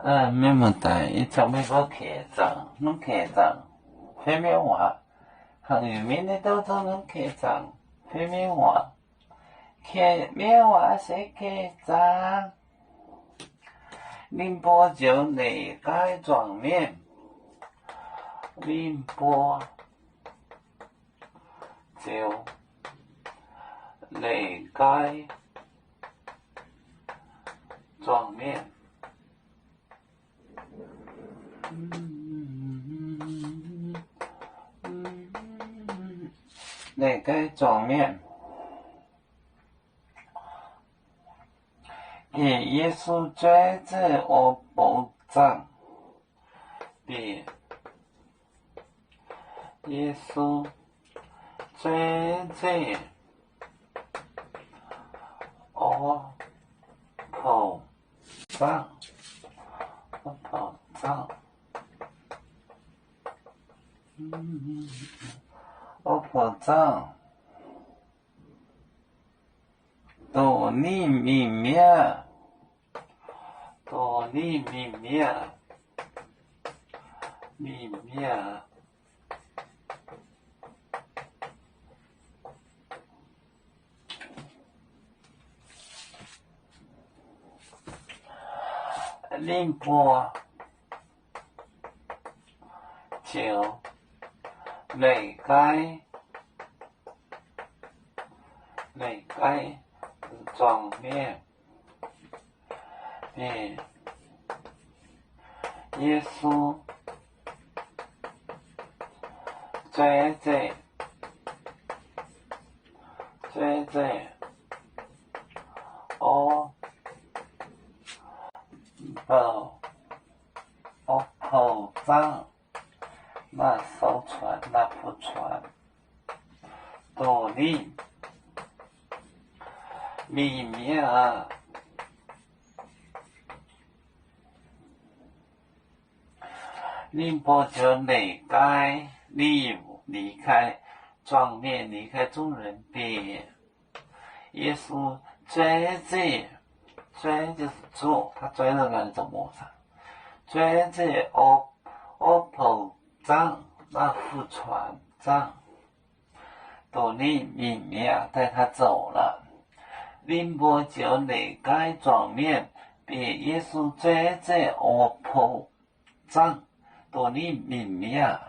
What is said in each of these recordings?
没么大，一直美国开张，侬开张，翻面话，很有名的都做侬开张，翻面话，开面话谁开张？宁波就内街装面，宁波就内街装面。内街装面，给耶稣罪罪我保障，给耶稣罪罪我保障，我保障。我保障，多你明面，多你明面，明面，宁波就内街装面，耶稣罪罪我保障，那艘船那部船，多你明面啊，宁波就内街离开装面，离开众人边，耶稣追就是做，他追了那种模样，追我保障那副船长，多你明面带他走了。宁波就内街装面，被耶稣追我保障，多你明面。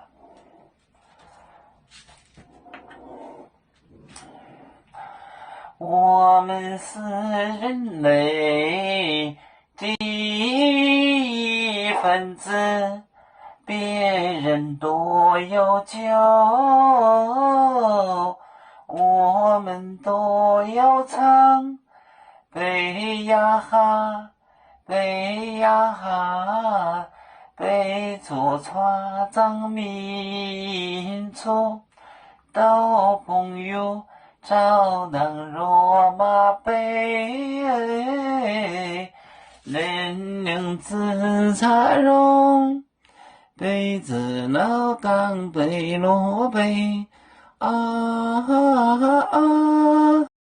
我们是人类的一份子，别人都有救，我们都要唱。北呀哈，北呀哈，北出船长民族，到朋友朝当罗马杯，人人自茶容，杯子老当杯罗杯，啊啊啊。